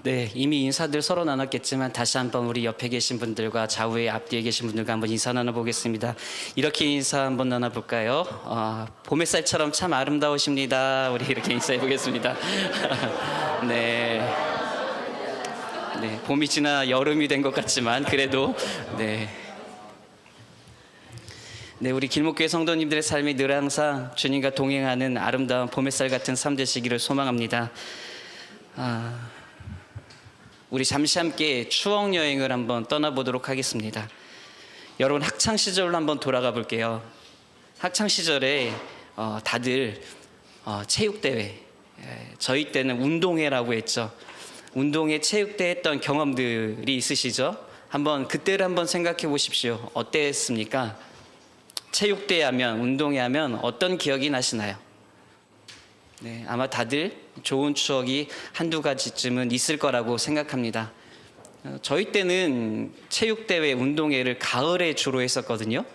네, 이미 인사들 서로 나눴겠지만 다시 한번 우리 옆에 계신 분들과 좌우에 앞뒤에 계신 분들과 한번 인사 나눠보겠습니다. 이렇게 인사 한번 나눠볼까요? 봄 햇살처럼 참 아름다우십니다. 우리 이렇게 인사해 보겠습니다. 네, 봄이 지나 여름이 된 것 같지만 그래도 네, 우리 길목교회 성도님들의 삶이 늘 항상 주님과 동행하는 아름다운 봄 햇살 같은 삶 되시기를 소망합니다. 우리 잠시 함께 추억 여행을 한번 떠나보도록 하겠습니다. 여러분 학창 시절로 한번 돌아가 볼게요. 학창 시절에 다들 체육대회, 저희 때는 운동회라고 했죠. 운동회 체육대회 했던 경험들이 있으시죠? 그때를 한번 생각해 보십시오. 어땠습니까? 체육대회 하면, 운동회 하면 어떤 기억이 나시나요? 네, 아마 다들 좋은 추억이 한두 가지쯤은 있을 거라고 생각합니다. 저희 때는 체육대회, 운동회를 가을에 주로 했었거든요.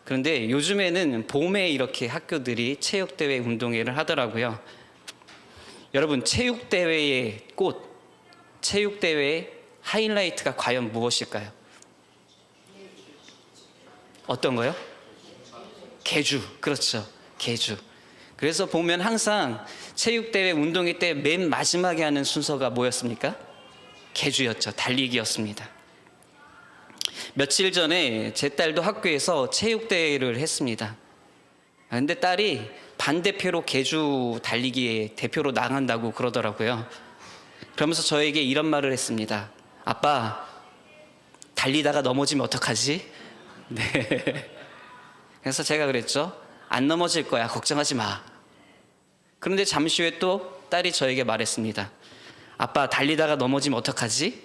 그런데 요즘에는 봄에 이렇게 학교들이 체육대회, 운동회를 하더라고요. 여러분, 체육대회의 꽃, 체육대회의 하이라이트가 과연 무엇일까요? 어떤 거요? 계주, 그렇죠. 계주. 그래서 보면 항상 체육대회, 운동회 때 맨 마지막에 하는 순서가 뭐였습니까? 계주였죠. 달리기였습니다. 며칠 전에 제 딸도 학교에서 체육대회를 했습니다. 근데 딸이 반대표로 계주 달리기에 대표로 나간다고 그러더라고요. 그러면서 저에게 이런 말을 했습니다. 아빠, 달리다가 넘어지면 어떡하지? 네. 그래서 제가 그랬죠. 안 넘어질 거야. 걱정하지 마. 그런데 잠시 후에 또 딸이 저에게 말했습니다. 아빠, 달리다가 넘어지면 어떡하지?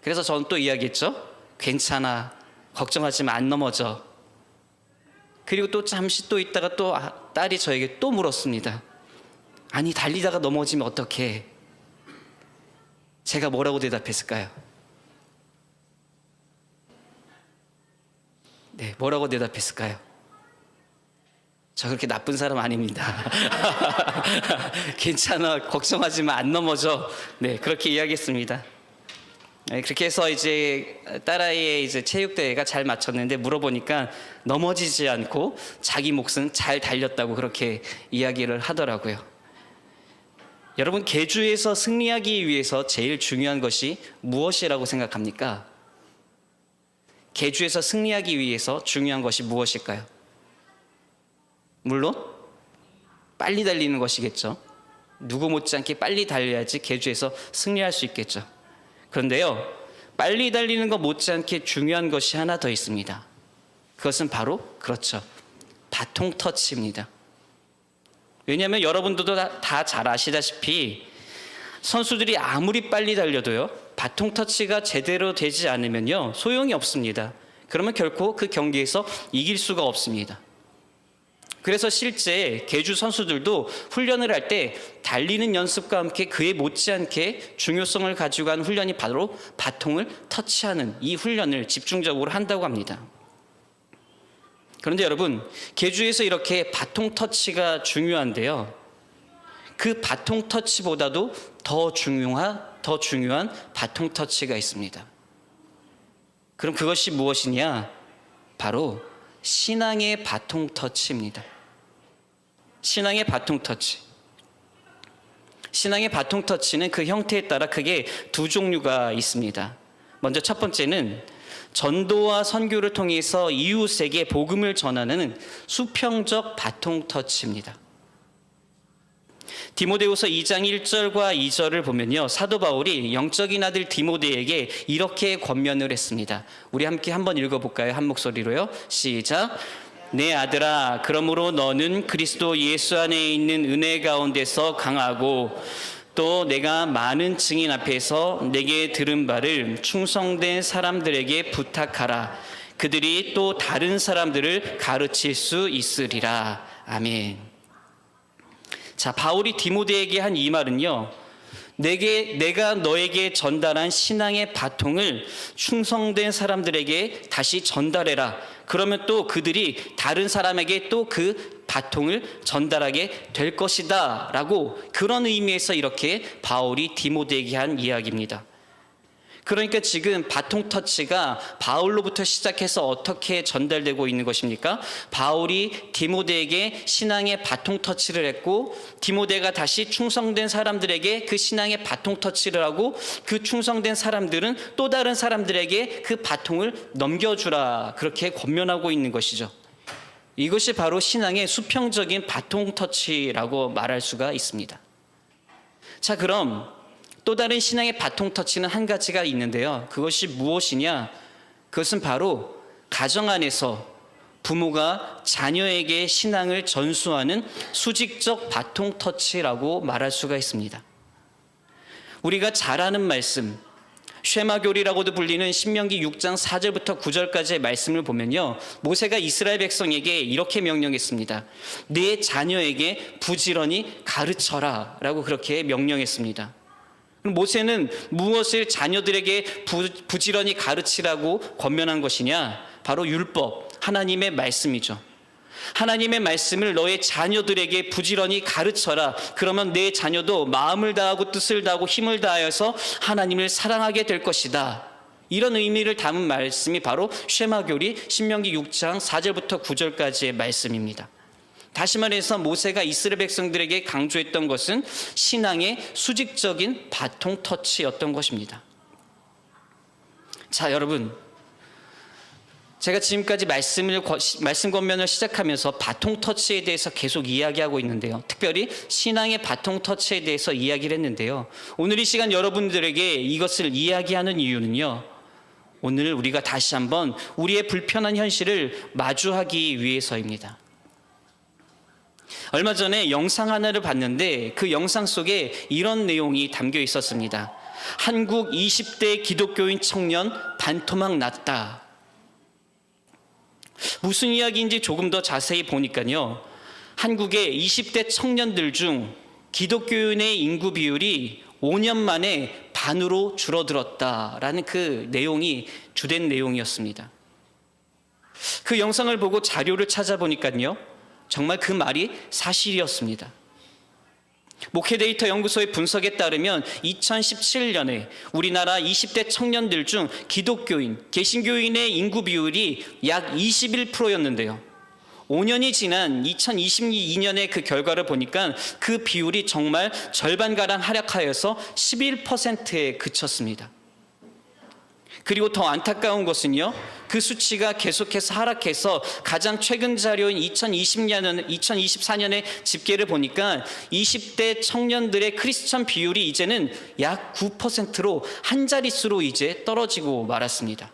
그래서 저는 또 이야기했죠. 괜찮아. 걱정하지 마. 안 넘어져. 그리고 또 잠시 또 있다가 또 딸이 저에게 또 물었습니다. 아니, 달리다가 넘어지면 어떡해? 제가 뭐라고 대답했을까요? 네, 뭐라고 대답했을까요? 저 그렇게 나쁜 사람 아닙니다. 괜찮아, 걱정하지 마, 안 넘어져. 네, 그렇게 이야기했습니다. 네, 그렇게 해서 이제 딸아이의 이제 체육대회가 잘 마쳤는데 물어보니까 넘어지지 않고 자기 몫은 잘 달렸다고 그렇게 이야기를 하더라고요. 여러분, 계주에서 승리하기 위해서 제일 중요한 것이 무엇이라고 생각합니까? 계주에서 승리하기 위해서 중요한 것이 무엇일까요? 물론 빨리 달리는 것이겠죠. 누구 못지않게 빨리 달려야지 계주에서 승리할 수 있겠죠. 그런데요, 빨리 달리는 것 못지않게 중요한 것이 하나 더 있습니다. 그것은 바로 그렇죠, 바통 터치입니다. 왜냐하면 여러분들도 다 잘 아시다시피 선수들이 아무리 빨리 달려도요, 바통 터치가 제대로 되지 않으면요 소용이 없습니다. 그러면 결코 그 경기에서 이길 수가 없습니다. 그래서 실제 계주 선수들도 훈련을 할 때 달리는 연습과 함께 그에 못지않게 중요성을 가지고 한 훈련이 바로 바통을 터치하는 이 훈련을 집중적으로 한다고 합니다. 그런데 여러분, 계주에서 이렇게 바통 터치가 중요한데요, 그 바통 터치보다도 더 중요한 바통 터치가 있습니다. 그럼 그것이 무엇이냐? 바로 신앙의 바통 터치입니다. 신앙의 바통 터치. 신앙의 바통 터치는 그 형태에 따라 크게 두 종류가 있습니다. 먼저 첫 번째는 전도와 선교를 통해서 이웃에게 복음을 전하는 수평적 바통 터치입니다. 디모데후서 2장 1절과 2절을 보면요, 사도 바울이 영적인 아들 디모데에게 이렇게 권면을 했습니다. 우리 함께 한번 읽어볼까요? 한 목소리로요. 시작. 내 아들아, 그러므로 너는 그리스도 예수 안에 있는 은혜 가운데서 강하고 또 내가 많은 증인 앞에서 내게 들은 바를 충성된 사람들에게 부탁하라. 그들이 또 다른 사람들을 가르칠 수 있으리라. 아멘. 자, 바울이 디모데에게 한 이 말은요, 내가 너에게 전달한 신앙의 바통을 충성된 사람들에게 다시 전달해라. 그러면 또 그들이 다른 사람에게 또 그 바통을 전달하게 될 것이다 라고, 그런 의미에서 이렇게 바울이 디모데에게 한 이야기입니다. 그러니까 지금 바통 터치가 바울로부터 시작해서 어떻게 전달되고 있는 것입니까? 바울이 디모데에게 신앙의 바통 터치를 했고, 디모데가 다시 충성된 사람들에게 그 신앙의 바통 터치를 하고, 그 충성된 사람들은 또 다른 사람들에게 그 바통을 넘겨주라, 그렇게 권면하고 있는 것이죠. 이것이 바로 신앙의 수평적인 바통 터치라고 말할 수가 있습니다. 자, 그럼 또 다른 신앙의 바통 터치는 한 가지가 있는데요. 그것이 무엇이냐? 그것은 바로 가정 안에서 부모가 자녀에게 신앙을 전수하는 수직적 바통 터치라고 말할 수가 있습니다. 우리가 잘 아는 말씀, 쉐마교리라고도 불리는 신명기 6장 4절부터 9절까지의 말씀을 보면요, 모세가 이스라엘 백성에게 이렇게 명령했습니다. 내 자녀에게 부지런히 가르쳐라 라고 그렇게 명령했습니다. 모세는 무엇을 자녀들에게 부지런히 가르치라고 권면한 것이냐? 바로 율법, 하나님의 말씀이죠. 하나님의 말씀을 너의 자녀들에게 부지런히 가르쳐라. 그러면 내 자녀도 마음을 다하고 뜻을 다하고 힘을 다하여서 하나님을 사랑하게 될 것이다. 이런 의미를 담은 말씀이 바로 쉐마교리 신명기 6장 4절부터 9절까지의 말씀입니다. 다시 말해서 모세가 이스라엘 백성들에게 강조했던 것은 신앙의 수직적인 바통 터치였던 것입니다. 자, 여러분, 제가 지금까지 말씀 권면을 시작하면서 바통 터치에 대해서 계속 이야기하고 있는데요. 특별히 신앙의 바통 터치에 대해서 이야기를 했는데요. 오늘 이 시간 여러분들에게 이것을 이야기하는 이유는요, 오늘 우리가 다시 한번 우리의 불편한 현실을 마주하기 위해서입니다. 얼마 전에 영상 하나를 봤는데 그 영상 속에 이런 내용이 담겨 있었습니다. 한국 20대 기독교인 청년 반토막 났다. 무슨 이야기인지 조금 더 자세히 보니까요, 한국의 20대 청년들 중 기독교인의 인구 비율이 5년 만에 반으로 줄어들었다라는 그 내용이 주된 내용이었습니다. 그 영상을 보고 자료를 찾아보니까요, 정말 그 말이 사실이었습니다. 목회데이터 연구소의 분석에 따르면 2017년에 우리나라 20대 청년들 중 기독교인, 개신교인의 인구 비율이 약 21%였는데요. 5년이 지난 2022년에 그 결과를 보니까 그 비율이 정말 절반가량 하락하여서 11%에 그쳤습니다. 그리고 더 안타까운 것은요, 그 수치가 계속해서 하락해서 가장 최근 자료인 2024년의 집계를 보니까 20대 청년들의 크리스천 비율이 이제는 약 9%로 한 자릿수로 이제 떨어지고 말았습니다.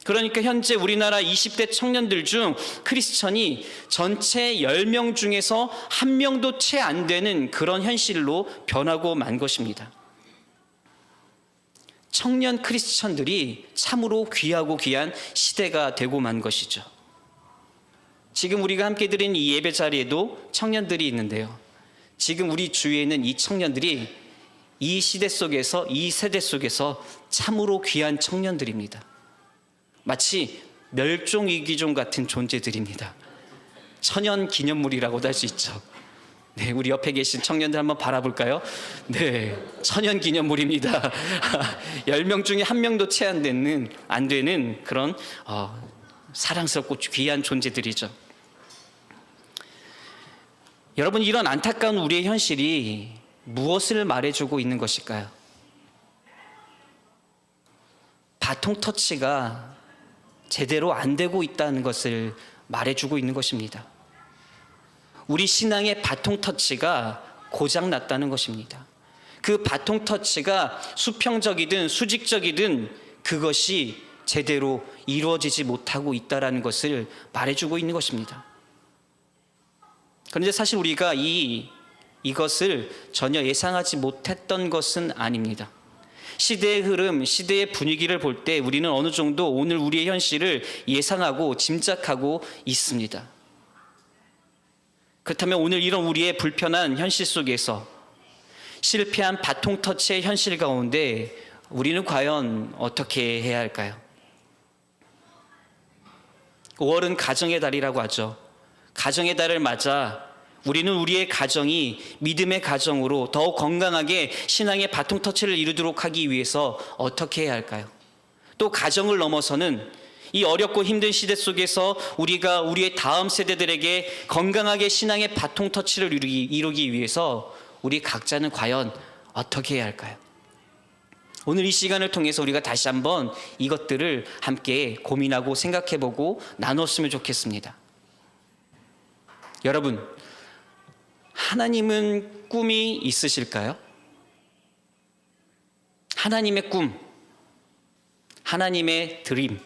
그러니까 현재 우리나라 20대 청년들 중 크리스천이 전체 10명 중에서 1명도 채 안 되는 그런 현실로 변하고 만 것입니다. 청년 크리스천들이 참으로 귀하고 귀한 시대가 되고 만 것이죠. 지금 우리가 함께 드린 이 예배 자리에도 청년들이 있는데요. 지금 우리 주위에는 이 청년들이 이 시대 속에서, 이 세대 속에서 참으로 귀한 청년들입니다. 마치 멸종위기종 같은 존재들입니다. 천연 기념물이라고도 할 수 있죠. 네, 우리 옆에 계신 청년들 한번 바라볼까요? 네, 천연 기념물입니다. 10명 중에 1명도 채 안 되는 그런 사랑스럽고 귀한 존재들이죠. 여러분, 이런 안타까운 우리의 현실이 무엇을 말해주고 있는 것일까요? 바통 터치가 제대로 안 되고 있다는 것을 말해주고 있는 것입니다. 우리 신앙의 바통 터치가 고장났다는 것입니다. 그 바통 터치가 수평적이든 수직적이든 그것이 제대로 이루어지지 못하고 있다는 것을 말해주고 있는 것입니다. 그런데 사실 우리가 이것을 전혀 예상하지 못했던 것은 아닙니다. 시대의 흐름, 시대의 분위기를 볼 때 우리는 어느 정도 오늘 우리의 현실을 예상하고 짐작하고 있습니다. 그렇다면 오늘 이런 우리의 불편한 현실 속에서 실패한 바통 터치의 현실 가운데 우리는 과연 어떻게 해야 할까요? 5월은 가정의 달이라고 하죠. 가정의 달을 맞아 우리는 우리의 가정이 믿음의 가정으로 더욱 건강하게 신앙의 바통 터치를 이루도록 하기 위해서 어떻게 해야 할까요? 또 가정을 넘어서는 이 어렵고 힘든 시대 속에서 우리가 우리의 다음 세대들에게 건강하게 신앙의 바통 터치를 이루기 위해서 우리 각자는 과연 어떻게 해야 할까요? 오늘 이 시간을 통해서 우리가 다시 한번 이것들을 함께 고민하고 생각해보고 나눴으면 좋겠습니다. 여러분, 하나님은 꿈이 있으실까요? 하나님의 꿈, 하나님의 드림.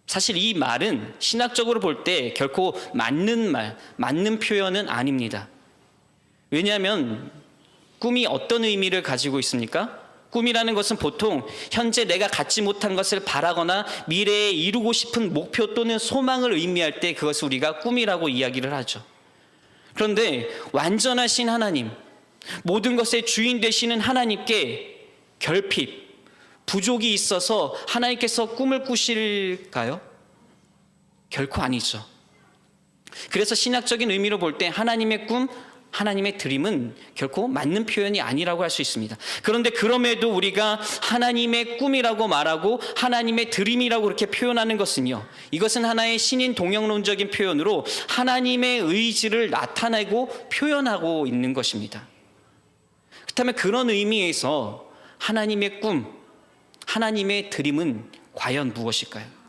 사실 이 말은 신학적으로 볼 때 결코 맞는 말, 맞는 표현은 아닙니다. 왜냐하면 꿈이 어떤 의미를 가지고 있습니까? 꿈이라는 것은 보통 현재 내가 갖지 못한 것을 바라거나 미래에 이루고 싶은 목표 또는 소망을 의미할 때 그것을 우리가 꿈이라고 이야기를 하죠. 그런데 완전하신 하나님, 모든 것의 주인 되시는 하나님께 결핍, 부족이 있어서 하나님께서 꿈을 꾸실까요? 결코 아니죠. 그래서 신학적인 의미로 볼 때 하나님의 꿈, 하나님의 드림은 결코 맞는 표현이 아니라고 할 수 있습니다. 그런데 그럼에도 우리가 하나님의 꿈이라고 말하고 하나님의 드림이라고 그렇게 표현하는 것은요, 이것은 하나의 신인 동영론적인 표현으로 하나님의 의지를 나타내고 표현하고 있는 것입니다. 그렇다면 그런 의미에서 하나님의 꿈, 하나님의 드림은 과연 무엇일까요?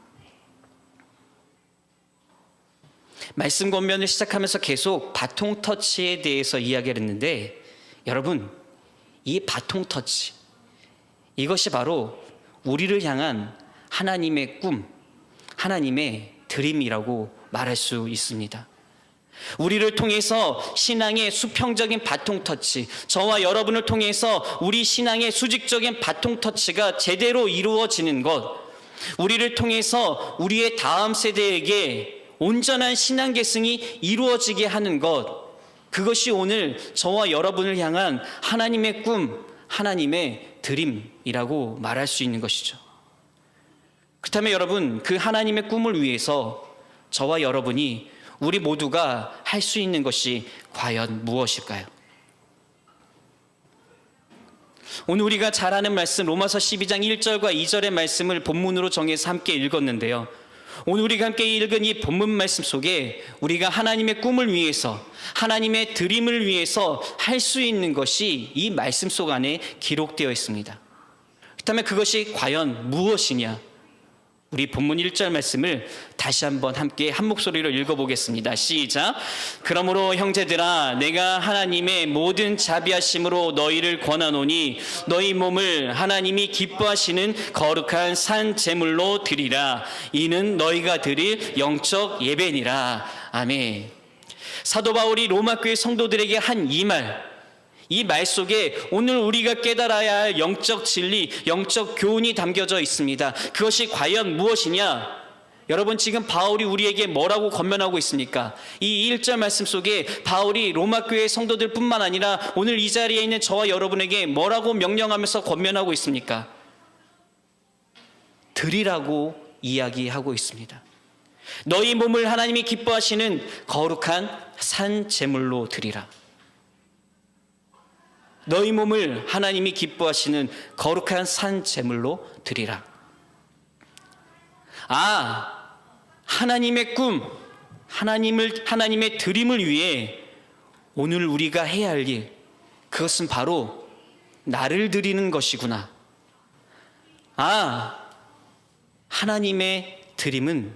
말씀 권면을 시작하면서 계속 바통 터치에 대해서 이야기를 했는데, 여러분, 이 바통 터치, 이것이 바로 우리를 향한 하나님의 꿈, 하나님의 드림이라고 말할 수 있습니다. 우리를 통해서 신앙의 수평적인 바통 터치, 저와 여러분을 통해서 우리 신앙의 수직적인 바통 터치가 제대로 이루어지는 것, 우리를 통해서 우리의 다음 세대에게 온전한 신앙 계승이 이루어지게 하는 것, 그것이 오늘 저와 여러분을 향한 하나님의 꿈, 하나님의 드림이라고 말할 수 있는 것이죠. 그렇다면 여러분, 그 하나님의 꿈을 위해서 저와 여러분이, 우리 모두가 할 수 있는 것이 과연 무엇일까요? 오늘 우리가 잘 아는 말씀 로마서 12장 1절과 2절의 말씀을 본문으로 정해서 함께 읽었는데요, 오늘 우리가 함께 읽은 이 본문 말씀 속에 우리가 하나님의 꿈을 위해서, 하나님의 드림을 위해서 할 수 있는 것이 이 말씀 속 안에 기록되어 있습니다. 그렇다면 그것이 과연 무엇이냐? 우리 본문 1절 말씀을 다시 한번 함께 한 목소리로 읽어보겠습니다. 시작. 그러므로 형제들아, 내가 하나님의 모든 자비하심으로 너희를 권하노니 너희 몸을 하나님이 기뻐하시는 거룩한 산 제물로 드리라. 이는 너희가 드릴 영적 예배니라. 아멘. 사도 바울이 로마 교회 성도들에게 한 이 말 속에 오늘 우리가 깨달아야 할 영적 진리, 영적 교훈이 담겨져 있습니다. 그것이 과연 무엇이냐? 여러분, 지금 바울이 우리에게 뭐라고 권면하고 있습니까? 이 1절 말씀 속에 바울이 로마 교회 성도들 뿐만 아니라 오늘 이 자리에 있는 저와 여러분에게 뭐라고 명령하면서 권면하고 있습니까? 드리라고 이야기하고 있습니다. 너희 몸을 하나님이 기뻐하시는 거룩한 산 제물로 드리라. 너희 몸을 하나님이 기뻐하시는 거룩한 산 제물로 드리라. 하나님의 꿈, 하나님의 드림을 위해 오늘 우리가 해야 할 일, 그것은 바로 나를 드리는 것이구나. 하나님의 드림은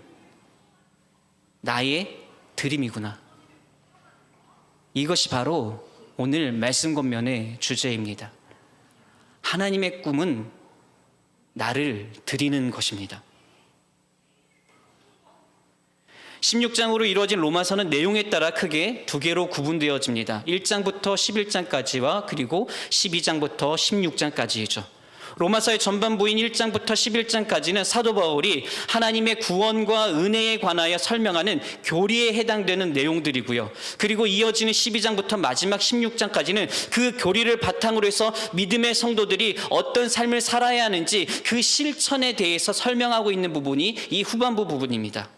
나의 드림이구나. 이것이 바로 오늘 말씀 권면의 주제입니다. 하나님의 꿈은 나를 드리는 것입니다. 16장으로 이루어진 로마서는 내용에 따라 크게 두 개로 구분되어집니다. 1장부터 11장까지와 그리고 12장부터 16장까지이죠. 로마서의 전반부인 1장부터 11장까지는 사도 바울이 하나님의 구원과 은혜에 관하여 설명하는 교리에 해당되는 내용들이고요. 그리고 이어지는 12장부터 마지막 16장까지는 그 교리를 바탕으로 해서 믿음의 성도들이 어떤 삶을 살아야 하는지 그 실천에 대해서 설명하고 있는 부분이 이 후반부 부분입니다.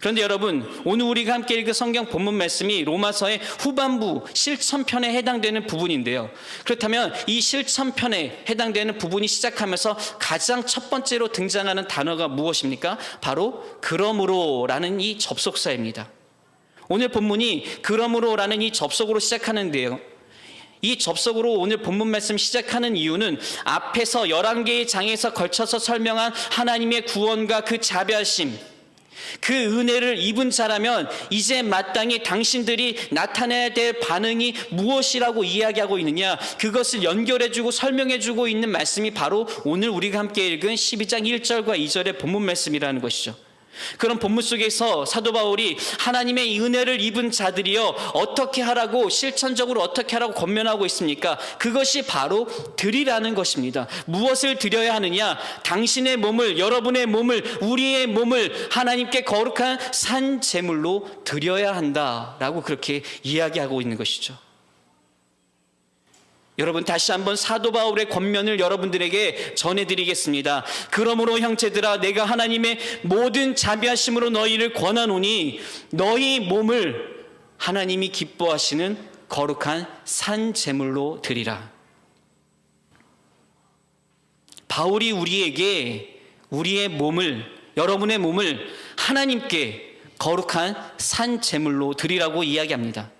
그런데 여러분, 오늘 우리가 함께 읽은 성경 본문 말씀이 로마서의 후반부 실천편에 해당되는 부분인데요. 그렇다면 이 실천편에 해당되는 부분이 시작하면서 가장 첫 번째로 등장하는 단어가 무엇입니까? 바로 그러므로라는 이 접속사입니다. 오늘 본문이 그러므로라는 이 접속으로 시작하는데요. 이 접속으로 오늘 본문 말씀 시작하는 이유는 앞에서 11개의 장에서 걸쳐서 설명한 하나님의 구원과 그 자비하심, 그 은혜를 입은 자라면 이제 마땅히 당신들이 나타내야 될 반응이 무엇이라고 이야기하고 있느냐, 그것을 연결해주고 설명해주고 있는 말씀이 바로 오늘 우리가 함께 읽은 12장 1절과 2절의 본문 말씀이라는 것이죠. 그런 본문 속에서 사도 바울이 하나님의 은혜를 입은 자들이여 어떻게 하라고, 실천적으로 어떻게 하라고 권면하고 있습니까? 그것이 바로 드리라는 것입니다. 무엇을 드려야 하느냐? 당신의 몸을, 여러분의 몸을, 우리의 몸을 하나님께 거룩한 산 제물로 드려야 한다라고 그렇게 이야기하고 있는 것이죠. 여러분, 다시 한번 사도 바울의 권면을 여러분들에게 전해드리겠습니다. 그러므로 형제들아, 내가 하나님의 모든 자비하심으로 너희를 권하노니 너희 몸을 하나님이 기뻐하시는 거룩한 산 제물로 드리라. 바울이 우리에게 우리의 몸을, 여러분의 몸을 하나님께 거룩한 산 제물로 드리라고 이야기합니다.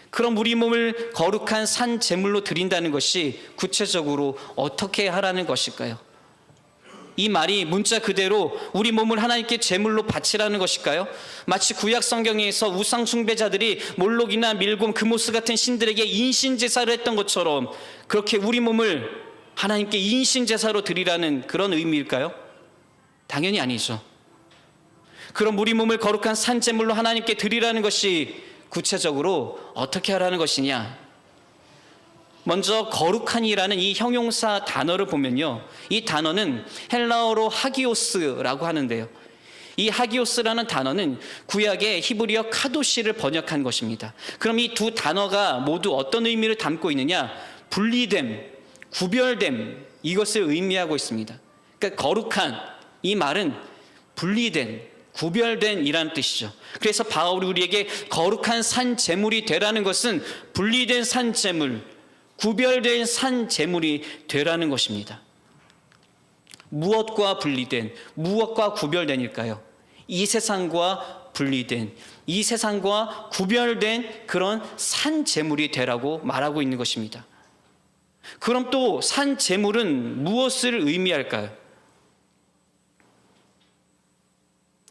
그럼 우리 몸을 거룩한 산 제물로 드린다는 것이 구체적으로 어떻게 하라는 것일까요? 이 말이 문자 그대로 우리 몸을 하나님께 제물로 바치라는 것일까요? 마치 구약 성경에서 우상 숭배자들이 몰록이나 밀곰, 그모스 같은 신들에게 인신 제사를 했던 것처럼 그렇게 우리 몸을 하나님께 인신 제사로 드리라는 그런 의미일까요? 당연히 아니죠. 그럼 우리 몸을 거룩한 산 제물로 하나님께 드리라는 것이 구체적으로 어떻게 하라는 것이냐? 먼저 거룩한이라는 이 형용사 단어를 보면요, 이 단어는 헬라어로 하기오스라고 하는데요, 이 하기오스라는 단어는 구약의 히브리어 카도시를 번역한 것입니다. 그럼 이 두 단어가 모두 어떤 의미를 담고 있느냐? 분리됨, 구별됨, 이것을 의미하고 있습니다. 그러니까 거룩한, 이 말은 분리된, 구별된 이라는 뜻이죠. 그래서 바울이 우리에게 거룩한 산 제물이 되라는 것은 분리된 산 제물, 구별된 산 제물이 되라는 것입니다. 무엇과 분리된, 무엇과 구별된일까요? 이 세상과 분리된, 이 세상과 구별된 그런 산 제물이 되라고 말하고 있는 것입니다. 그럼 또 산 제물은 무엇을 의미할까요?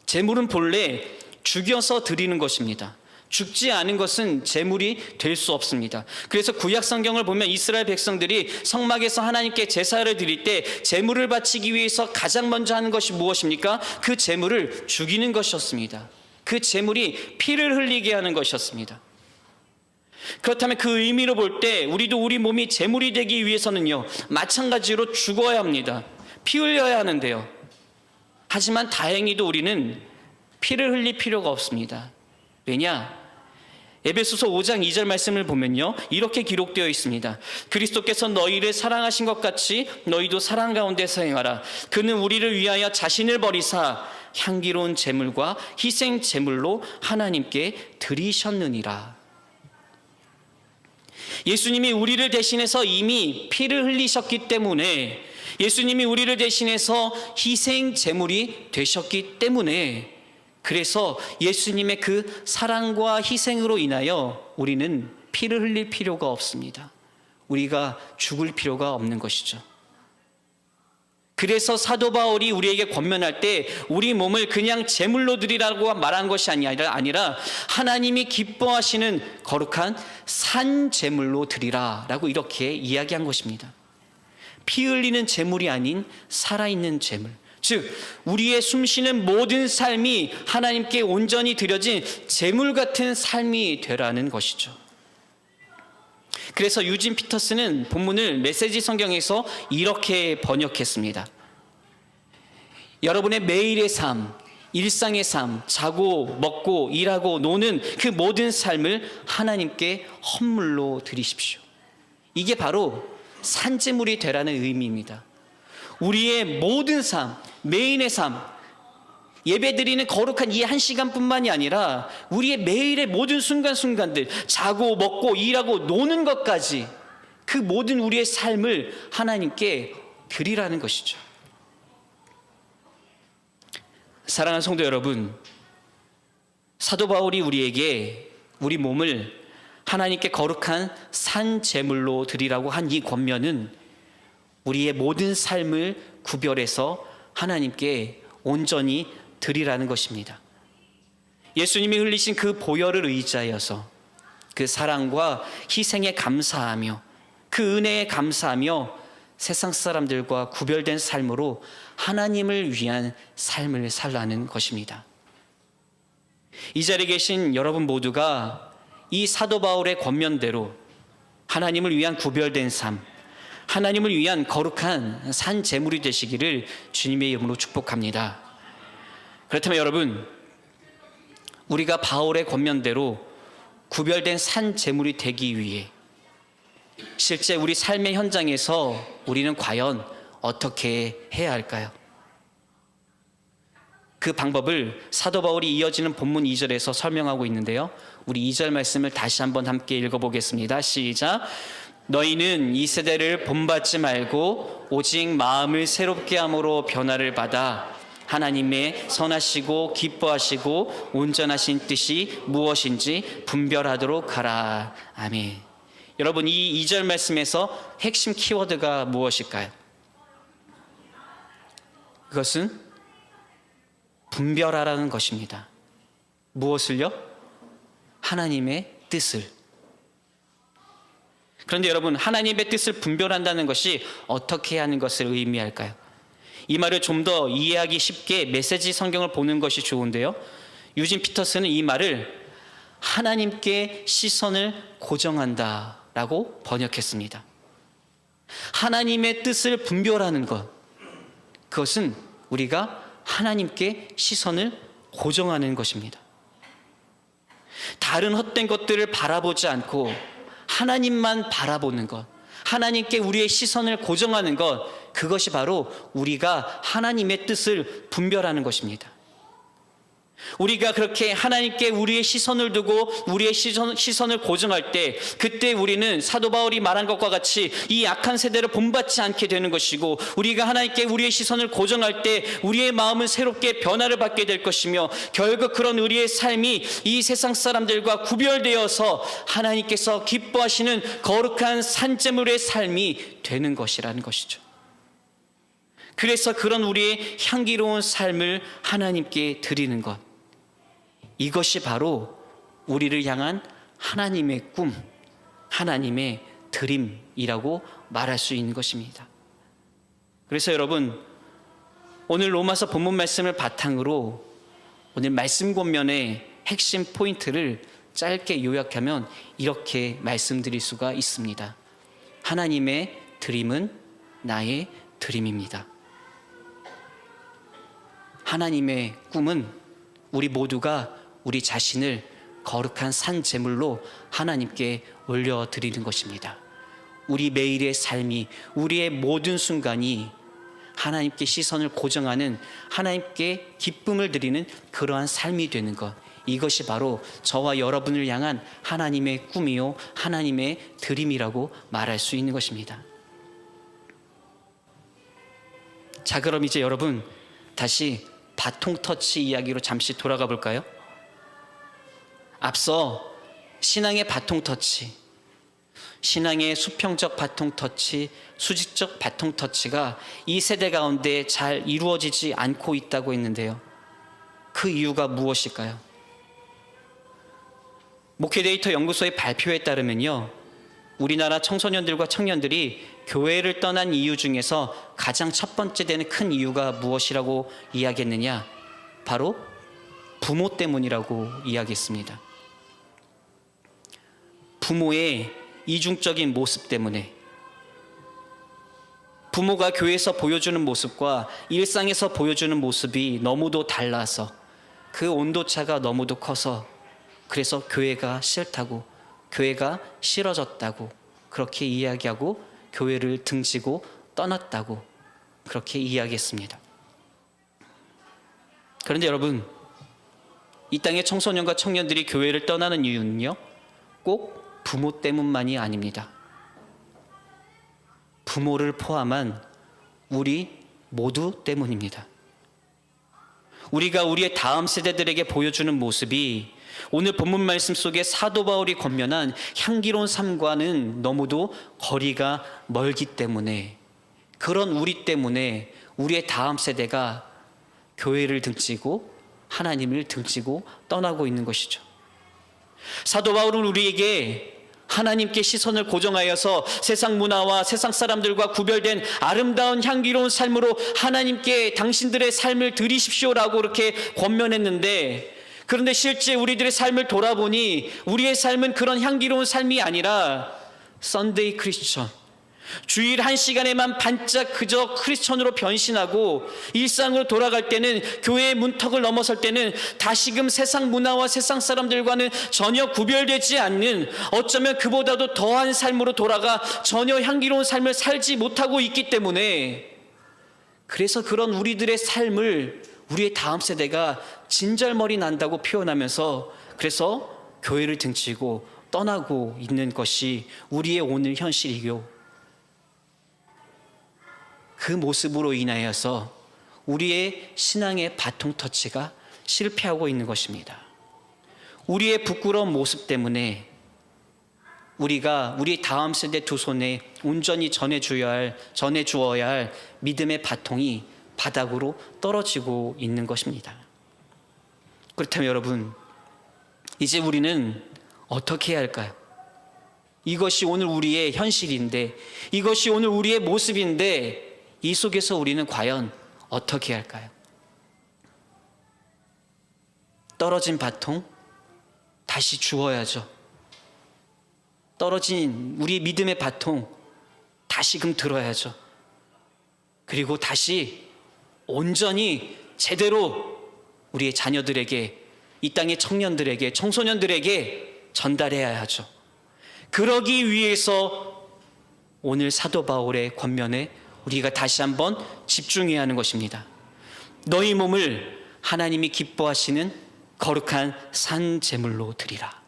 제물은 본래 죽여서 드리는 것입니다. 죽지 않은 것은 제물이 될 수 없습니다. 그래서 구약 성경을 보면 이스라엘 백성들이 성막에서 하나님께 제사를 드릴 때 제물을 바치기 위해서 가장 먼저 하는 것이 무엇입니까? 그 제물을 죽이는 것이었습니다. 그 제물이 피를 흘리게 하는 것이었습니다. 그렇다면 그 의미로 볼 때 우리도 우리 몸이 제물이 되기 위해서는요, 마찬가지로 죽어야 합니다. 피 흘려야 하는데요. 하지만 다행히도 우리는 피를 흘릴 필요가 없습니다. 왜냐? 에베소서 5장 2절 말씀을 보면요, 이렇게 기록되어 있습니다. 그리스도께서 너희를 사랑하신 것 같이 너희도 사랑 가운데서 행하라. 그는 우리를 위하여 자신을 버리사 향기로운 제물과 희생 제물로 하나님께 드리셨느니라. 예수님이 우리를 대신해서 이미 피를 흘리셨기 때문에, 예수님이 우리를 대신해서 희생 제물이 되셨기 때문에, 그래서 예수님의 그 사랑과 희생으로 인하여 우리는 피를 흘릴 필요가 없습니다. 우리가 죽을 필요가 없는 것이죠. 그래서 사도 바울이 우리에게 권면할 때 우리 몸을 그냥 제물로 드리라고 말한 것이 아니라 하나님이 기뻐하시는 거룩한 산 제물로 드리라라고 이렇게 이야기한 것입니다. 피 흘리는 제물이 아닌 살아있는 제물, 즉 우리의 숨쉬는 모든 삶이 하나님께 온전히 드려진 제물 같은 삶이 되라는 것이죠. 그래서 유진 피터스는 본문을 메시지 성경에서 이렇게 번역했습니다. 여러분의 매일의 삶, 일상의 삶, 자고 먹고 일하고 노는 그 모든 삶을 하나님께 헌물로 드리십시오. 이게 바로 산제물이 되라는 의미입니다. 우리의 모든 삶, 매일의 삶, 예배드리는 거룩한 이 한 시간뿐만이 아니라 우리의 매일의 모든 순간순간들, 자고 먹고 일하고 노는 것까지 그 모든 우리의 삶을 하나님께 드리라는 것이죠. 사랑하는 성도 여러분, 사도 바울이 우리에게 우리 몸을 하나님께 거룩한 산 제물로 드리라고 한 이 권면은 우리의 모든 삶을 구별해서 하나님께 온전히 드리라는 것입니다. 예수님이 흘리신 그 보혈을 의지하여서 그 사랑과 희생에 감사하며 그 은혜에 감사하며 세상 사람들과 구별된 삶으로 하나님을 위한 삶을 살라는 것입니다. 이 자리에 계신 여러분 모두가 이 사도 바울의 권면대로 하나님을 위한 구별된 삶, 하나님을 위한 거룩한 산 제물이 되시기를 주님의 이름으로 축복합니다. 그렇다면 여러분, 우리가 바울의 권면대로 구별된 산 제물이 되기 위해 실제 우리 삶의 현장에서 우리는 과연 어떻게 해야 할까요? 그 방법을 사도 바울이 이어지는 본문 2절에서 설명하고 있는데요. 우리 2절 말씀을 다시 한번 함께 읽어보겠습니다. 시작. 너희는 이 세대를 본받지 말고 오직 마음을 새롭게 함으로 변화를 받아 하나님의 선하시고 기뻐하시고 온전하신 뜻이 무엇인지 분별하도록 하라. 아멘. 여러분, 이 2절 말씀에서 핵심 키워드가 무엇일까요? 그것은 분별하라는 것입니다. 무엇을요? 하나님의 뜻을. 그런데 여러분, 하나님의 뜻을 분별한다는 것이 어떻게 하는 것을 의미할까요? 이 말을 좀 더 이해하기 쉽게 메시지 성경을 보는 것이 좋은데요. 유진 피터스는 이 말을 하나님께 시선을 고정한다 라고 번역했습니다. 하나님의 뜻을 분별하는 것, 그것은 우리가 하나님께 시선을 고정하는 것입니다. 다른 헛된 것들을 바라보지 않고 하나님만 바라보는 것, 하나님께 우리의 시선을 고정하는 것, 그것이 바로 우리가 하나님의 뜻을 분별하는 것입니다. 우리가 그렇게 하나님께 우리의 시선을 두고 우리의 시선을 고정할 때, 그때 우리는 사도 바울이 말한 것과 같이 이 악한 세대를 본받지 않게 되는 것이고, 우리가 하나님께 우리의 시선을 고정할 때 우리의 마음은 새롭게 변화를 받게 될 것이며, 결국 그런 우리의 삶이 이 세상 사람들과 구별되어서 하나님께서 기뻐하시는 거룩한 산제물의 삶이 되는 것이라는 것이죠. 그래서 그런 우리의 향기로운 삶을 하나님께 드리는 것, 이것이 바로 우리를 향한 하나님의 꿈, 하나님의 드림이라고 말할 수 있는 것입니다. 그래서 여러분, 오늘 로마서 본문 말씀을 바탕으로 오늘 말씀 권면의 핵심 포인트를 짧게 요약하면 이렇게 말씀드릴 수가 있습니다. 하나님의 드림은 나의 드림입니다. 하나님의 꿈은 우리 모두가 우리 자신을 거룩한 산 제물로 하나님께 올려드리는 것입니다. 우리 매일의 삶이, 우리의 모든 순간이 하나님께 시선을 고정하는, 하나님께 기쁨을 드리는 그러한 삶이 되는 것, 이것이 바로 저와 여러분을 향한 하나님의 꿈이요 하나님의 드림이라고 말할 수 있는 것입니다. 자, 그럼 이제 여러분 다시 바통 터치 이야기로 잠시 돌아가 볼까요? 앞서 신앙의 바통 터치, 신앙의 수평적 바통 터치, 수직적 바통 터치가 이 세대 가운데 잘 이루어지지 않고 있다고 했는데요. 그 이유가 무엇일까요? 목회데이터 연구소의 발표에 따르면요, 우리나라 청소년들과 청년들이 교회를 떠난 이유 중에서 가장 첫 번째 되는 큰 이유가 무엇이라고 이야기했느냐? 바로 부모 때문이라고 이야기했습니다. 부모의 이중적인 모습 때문에, 부모가 교회에서 보여주는 모습과 일상에서 보여주는 모습이 너무도 달라서 그 온도차가 너무도 커서, 그래서 교회가 싫다고, 교회가 싫어졌다고 그렇게 이야기하고 교회를 등지고 떠났다고 그렇게 이야기했습니다. 그런데 여러분, 이 땅의 청소년과 청년들이 교회를 떠나는 이유는요, 꼭 부모 때문만이 아닙니다. 부모를 포함한 우리 모두 때문입니다. 우리가 우리의 다음 세대들에게 보여주는 모습이 오늘 본문 말씀 속에 사도 바울이 권면한 향기로운 삶과는 너무도 거리가 멀기 때문에, 그런 우리 때문에 우리의 다음 세대가 교회를 등지고 하나님을 등지고 떠나고 있는 것이죠. 사도 바울은 우리에게 하나님께 시선을 고정하여서 세상 문화와 세상 사람들과 구별된 아름다운 향기로운 삶으로 하나님께 당신들의 삶을 드리십시오라고 이렇게 권면했는데, 그런데 실제 우리들의 삶을 돌아보니 우리의 삶은 그런 향기로운 삶이 아니라 썬데이 크리스천, 주일 1시간에만 반짝 그저 크리스천으로 변신하고 일상으로 돌아갈 때는, 교회의 문턱을 넘어설 때는 다시금 세상 문화와 세상 사람들과는 전혀 구별되지 않는, 어쩌면 그보다도 더한 삶으로 돌아가 전혀 향기로운 삶을 살지 못하고 있기 때문에, 그래서 그런 우리들의 삶을 우리의 다음 세대가 진절머리 난다고 표현하면서 그래서 교회를 등지고 떠나고 있는 것이 우리의 오늘 현실이고, 그 모습으로 인하여서 우리의 신앙의 바통 터치가 실패하고 있는 것입니다. 우리의 부끄러운 모습 때문에 우리가 우리 다음 세대 두 손에 온전히 전해주어야 할 믿음의 바통이 바닥으로 떨어지고 있는 것입니다. 그렇다면 여러분, 이제 우리는 어떻게 해야 할까요? 이것이 오늘 우리의 현실인데, 이것이 오늘 우리의 모습인데, 이 속에서 우리는 과연 어떻게 해야 할까요? 떨어진 바통 다시 주어야죠. 떨어진 우리 믿음의 바통 다시금 들어야죠. 그리고 다시 온전히 제대로 우리의 자녀들에게, 이 땅의 청년들에게, 청소년들에게 전달해야 하죠. 그러기 위해서 오늘 사도 바울의 권면에 우리가 다시 한번 집중해야 하는 것입니다. 너희 몸을 하나님이 기뻐하시는 거룩한 산 제물로 드리라.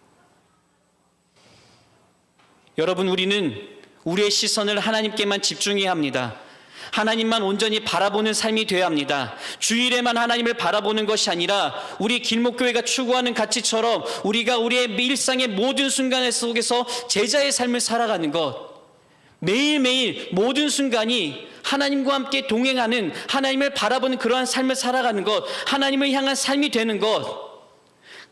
여러분, 우리는 우리의 시선을 하나님께만 집중해야 합니다. 하나님만 온전히 바라보는 삶이 되어야 합니다. 주일에만 하나님을 바라보는 것이 아니라 우리 길목교회가 추구하는 가치처럼 우리가 우리의 일상의 모든 순간 속에서 제자의 삶을 살아가는 것, 매일매일 모든 순간이 하나님과 함께 동행하는, 하나님을 바라보는 그러한 삶을 살아가는 것, 하나님을 향한 삶이 되는 것,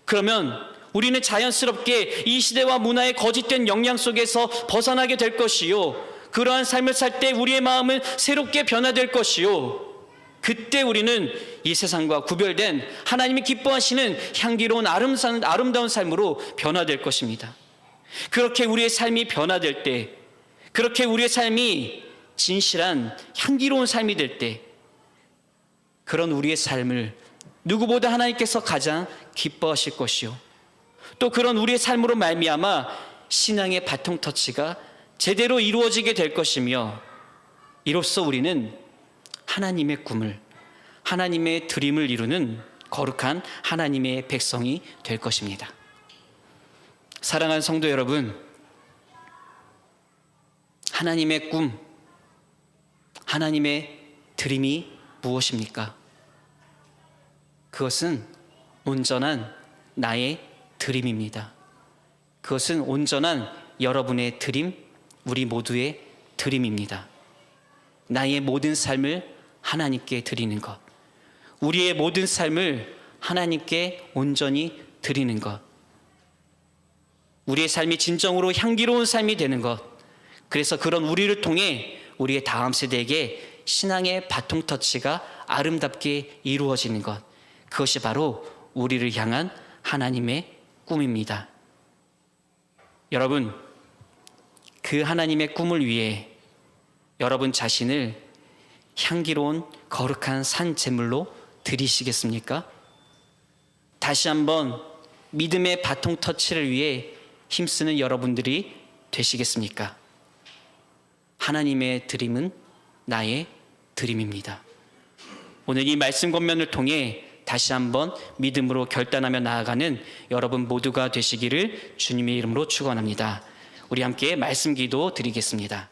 그러면 우리는 자연스럽게 이 시대와 문화의 거짓된 영향 속에서 벗어나게 될 것이요, 그러한 삶을 살 때 우리의 마음은 새롭게 변화될 것이요, 그때 우리는 이 세상과 구별된 하나님이 기뻐하시는 향기로운 아름다운 삶으로 변화될 것입니다. 그렇게 우리의 삶이 변화될 때, 그렇게 우리의 삶이 진실한 향기로운 삶이 될 때, 그런 우리의 삶을 누구보다 하나님께서 가장 기뻐하실 것이요, 또 그런 우리의 삶으로 말미암아 신앙의 바통 터치가 제대로 이루어지게 될 것이며, 이로써 우리는 하나님의 꿈을, 하나님의 드림을 이루는 거룩한 하나님의 백성이 될 것입니다. 사랑하는 성도 여러분, 하나님의 꿈, 하나님의 드림이 무엇입니까? 그것은 온전한 나의 드림입니다. 그것은 온전한 여러분의 드림, 우리 모두의 드림입니다. 나의 모든 삶을 하나님께 드리는 것, 우리의 모든 삶을 하나님께 온전히 드리는 것, 우리의 삶이 진정으로 향기로운 삶이 되는 것, 그래서 그런 우리를 통해 우리의 다음 세대에게 신앙의 바통 터치가 아름답게 이루어지는 것, 그것이 바로 우리를 향한 하나님의 꿈입니다. 여러분, 그 하나님의 꿈을 위해 여러분 자신을 향기로운 거룩한 산 제물로 드리시겠습니까? 다시 한번 믿음의 바통 터치를 위해 힘쓰는 여러분들이 되시겠습니까? 하나님의 드림은 나의 드림입니다. 오늘 이 말씀 권면을 통해 다시 한번 믿음으로 결단하며 나아가는 여러분 모두가 되시기를 주님의 이름으로 축원합니다. 우리 함께 말씀 기도 드리겠습니다.